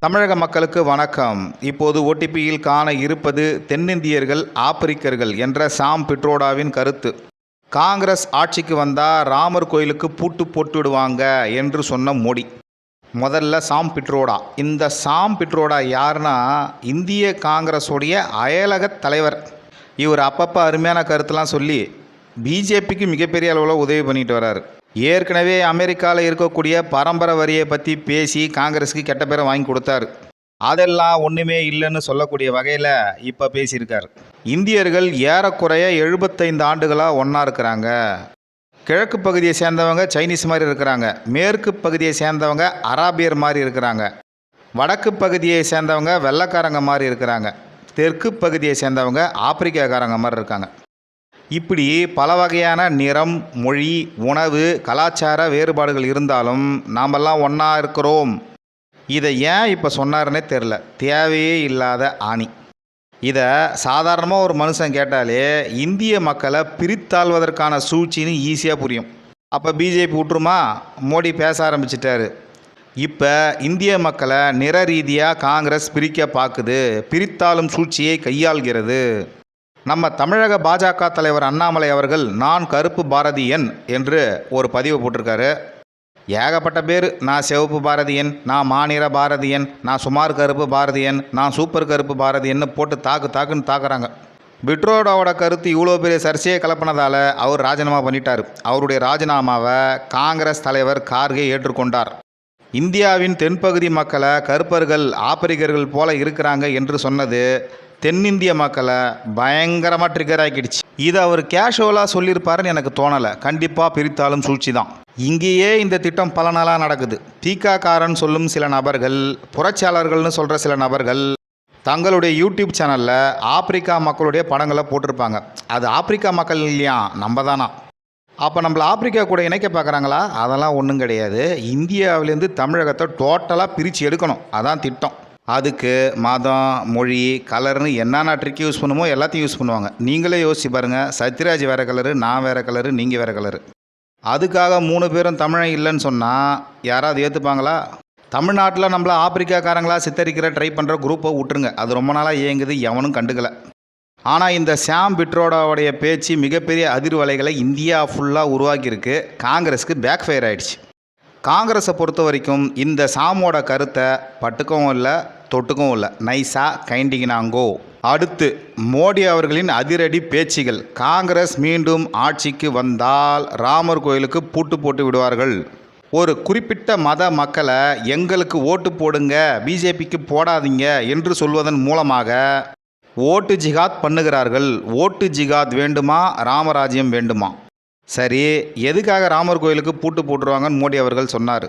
தமிழக மக்களுக்கு வணக்கம். இப்போது ஓடிபியில் காண இருப்பது தென்னிந்தியர்கள் ஆப்பிரிக்கர்கள் என்ற சாம் பிட்ரோடாவின் கருத்து. காங்கிரஸ் ஆட்சிக்கு வந்தால் ராமர் கோயிலுக்கு பூட்டு போட்டுவிடுவாங்க என்று சொன்ன மோடி. முதல்ல சாம் பிட்ரோடா. இந்த சாம் பிட்ரோடா யாருன்னா இந்திய காங்கிரஸுடைய அயலக தலைவர். இவர் அப்பப்போ அருமையான கருத்துலாம் சொல்லி பிஜேபிக்கு மிகப்பெரிய அளவில் உதவி பண்ணிட்டு வர்றாரு. ஏற்கனவே அமெரிக்காவில் இருக்கக்கூடிய பரம்பரை வரியை பற்றி பேசி காங்கிரஸுக்கு கெட்ட பேரை வாங்கி கொடுத்தாரு. அதெல்லாம் ஒன்றுமே இல்லைன்னு சொல்லக்கூடிய வகையில் இப்போ பேசியிருக்கார். இந்தியர்கள் ஏறக்குறைய 75 ஆண்டுகளாக ஒன்றா இருக்கிறாங்க. கிழக்கு பகுதியை சேர்ந்தவங்க சைனீஸ் மாதிரி இருக்கிறாங்க, மேற்கு பகுதியை சேர்ந்தவங்க அராபியர் மாதிரி இருக்கிறாங்க, வடக்கு பகுதியை சேர்ந்தவங்க வெள்ளைக்காரங்க மாதிரி இருக்கிறாங்க, தெற்கு பகுதியை சேர்ந்தவங்க ஆப்பிரிக்காக்காரங்க மாதிரி இருக்காங்க. இப்படி பல வகையான நிறம், மொழி, உணவு, கலாச்சார வேறுபாடுகள் இருந்தாலும் நாமெல்லாம் ஒன்றா இருக்கிறோம். இதை ஏன் இப்போ சொன்னாருன்னே தெரில. தேவையே இல்லாத ஆணி. இதை சாதாரணமாக ஒரு மனுஷன் கேட்டாலே இந்திய மக்களை பிரித்தாள்வதற்கான சூழ்ச்சின்னு ஈஸியாக புரியும். அப்போ பிஜேபி விட்டுருமா? மோடி பேச ஆரம்பிச்சிட்டாரு. இப்போ இந்திய மக்களை நிற ரீதியாக காங்கிரஸ் பிரிக்க பார்க்குது, பிரித்தாளும் சூழ்ச்சியை கையாள்கிறது. நம்ம தமிழக பாஜக தலைவர் அண்ணாமலை அவர்கள் நான் கருப்பு பாரதியன் என்று ஒரு பதிவு போட்டிருக்காரு. ஏகப்பட்ட பேர் நான் சிவப்பு பாரதியன், நான் மாநிற பாரதியன், நான் சுமார் கருப்பு பாரதியன், நான் சூப்பர் கருப்பு பாரதியன்னு போட்டு தாக்குன்னு தாக்குறாங்க. பிட்ரோடாவோட கருத்து இவ்வளோ பெரிய சர்ச்சையை கலப்பினதால் அவர் ராஜினாமா பண்ணிட்டார். அவருடைய ராஜினாமாவை காங்கிரஸ் தலைவர் கார்கே ஏற்றுக்கொண்டார். இந்தியாவின் தென்பகுதி மக்களை கருப்பர்கள் ஆப்பிரிக்கர்கள் போல இருக்கிறாங்க என்று சொன்னது தென்னிந்திய மக்களை பயங்கரமாக ட்ரிகர் ஆக்கிடுச்சு. இதை அவர் கேஷுவலாக சொல்லியிருப்பாருன்னு எனக்கு தோணலை. கண்டிப்பாக பிரித்தாலும் சூழ்ச்சி தான். இங்கேயே இந்த திட்டம் பல நாளாக நடக்குது. பீகாக்காரன் சொல்லும் சில நபர்கள், புரட்சியாளர்கள்னு சொல்கிற சில நபர்கள் தங்களுடைய யூடியூப் சேனலில் ஆப்பிரிக்கா மக்களுடைய படங்களை போட்டிருப்பாங்க. அது ஆப்பிரிக்கா மக்கள் இல்லையா, நம்ம தானா? அப்போ நம்மளை ஆப்பிரிக்கா கூட இணைக்க பார்க்குறாங்களா? அதெல்லாம் ஒன்றும் கிடையாது. இந்தியாவிலேருந்து தமிழகத்தை டோட்டலாக பிரித்து எடுக்கணும், அதான் திட்டம். அதுக்கு மதம், மொழி, கலர்னு என்னென்ன ட்ரிக் யூஸ் பண்ணுமோ எல்லாத்தையும் யூஸ் பண்ணுவாங்க. நீங்களே யோசிச்சு பாருங்கள். சத்யராஜ் வேறு கலரு, நான் வேறு கலரு, நீங்கள் வேறு கலரு. அதுக்காக 3 பேரும் தமிழன் இல்லைன்னு சொன்னால் யாராவது ஏற்றுப்பாங்களா? தமிழ்நாட்டில் நம்மள ஆப்பிரிக்காக்காரங்களாக சித்தரிக்கிற ட்ரை பண்ணுற குரூப்பை விட்டுருங்க. அது ரொம்ப நாளாக இயங்குது, எவனும் கண்டுக்கலை. ஆனால் இந்த சாம் பிட்ரோடாவுடைய பேச்சு மிகப்பெரிய அதிர்வலைகளை இந்தியா ஃபுல்லாக உருவாக்கியிருக்கு. காங்கிரஸுக்கு பேக் ஃபயர் ஆகிடுச்சு. காங்கிரஸை பொறுத்த வரைக்கும் இந்த சாமோட கருத்தை பட்டுக்கவும் இல்லை, தொட்டுக்கவும் இல்லை, நைஸாக கைண்டிங்கினாங்கோ. அடுத்து மோடி அவர்களின் அதிரடி பேச்சுகள். காங்கிரஸ் மீண்டும் ஆட்சிக்கு வந்தால் ராமர் கோயிலுக்கு பூட்டு போட்டு விடுவார்கள். ஒரு குறிப்பிட்ட மத மக்களை எங்களுக்கு ஓட்டு போடுங்க, பிஜேபிக்கு போடாதீங்க என்று சொல்வதன் மூலமாக ஓட்டு ஜிகாத் பண்ணுகிறார்கள். ஓட்டு ஜிகாத் வேண்டுமா, ராமராஜ்யம் வேண்டுமா? சரி, எதுக்காக ராமர் கோயிலுக்கு பூட்டு போட்டுருவாங்கன்னு மோடி அவர்கள் சொன்னார்.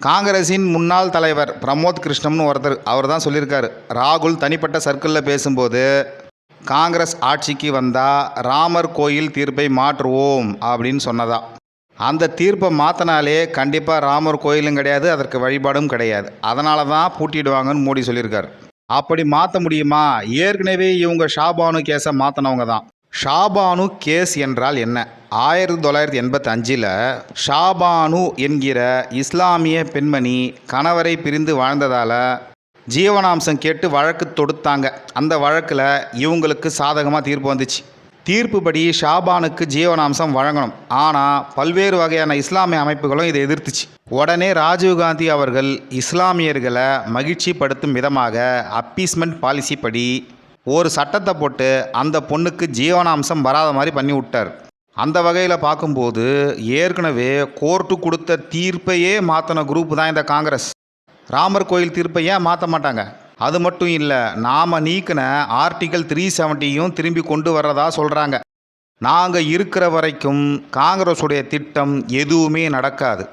காங்கிரஸின் முன்னாள் தலைவர் பிரமோத் கிருஷ்ணம்னு ஒருத்தர், அவர் தான் சொல்லியிருக்காரு. ராகுல் தனிப்பட்ட சர்க்கிளில் பேசும்போது காங்கிரஸ் ஆட்சிக்கு வந்தால் ராமர் கோயில் தீர்ப்பை மாற்றுவோம் அப்படின்னு சொன்னதா. அந்த தீர்ப்பை மாற்றினாலே கண்டிப்பாக ராமர் கோயிலும் கிடையாது, அதற்கு வழிபாடும் கிடையாது. அதனால தான் பூட்டிடுவாங்கன்னு மோடி சொல்லியிருக்காரு. அப்படி மாற்ற முடியுமா? ஏற்கனவே இவங்க ஷாபானு கேஸை மாற்றினவங்க தான். ஷாபானு கேஸ் என்றால் என்ன? 1985 ஷாபானு என்கிற இஸ்லாமிய பெண்மணி கணவரை பிரிந்து வாழ்ந்ததால் ஜீவனாம்சம் கேட்டு வழக்கு தொடுத்தாங்க. அந்த வழக்கில் இவங்களுக்கு சாதகமாக தீர்ப்பு வந்துச்சு. தீர்ப்புப்படி ஷாபானுக்கு ஜீவனாம்சம் வழங்கணும். ஆனால் பல்வேறு வகையான இஸ்லாமிய அமைப்புகளும் இதை எதிர்த்துச்சு. உடனே ராஜீவ்காந்தி அவர்கள் இஸ்லாமியர்களை மகிழ்ச்சிப்படுத்தும் விதமாக அப்பீஸ்மெண்ட் பாலிசி படி ஒரு சட்டத்தை போட்டு அந்த பொண்ணுக்கு ஜீவனாம்சம் வராத மாதிரி பண்ணி விட்டார். அந்த வகையில் பார்க்கும்போது ஏற்கனவே கோர்ட்டு கொடுத்த தீர்ப்பையே மாற்றின குரூப் தான் இந்த காங்கிரஸ். ராமர் கோயில் தீர்ப்பை ஏன் மாற்ற மாட்டாங்க? அது மட்டும் இல்லை, நாம் நீக்கின ஆர்டிகல் 370யும் திரும்பி கொண்டு வர்றதா சொல்கிறாங்க. நாங்கள் இருக்கிற வரைக்கும் காங்கிரஸுடைய திட்டம் எதுவுமே நடக்காது.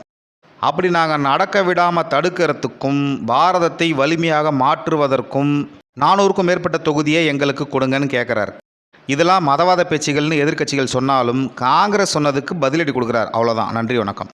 அப்படி நாங்கள் நடக்க விடாமல் தடுக்கிறதுக்கும் பாரதத்தை வலிமையாக மாற்றுவதற்கும் 400க்கும் மேற்பட்ட தொகுதியை எங்களுக்கு கொடுங்கன்னு கேட்குறாரு. இதெல்லாம் மதவாத பேச்சுகள்னு எதிர்க்கட்சிகள் சொன்னாலும் காங்கிரஸ் சொன்னதுக்கு பதிலடி கொடுக்குறார். அவ்வளோதான். நன்றி, வணக்கம்.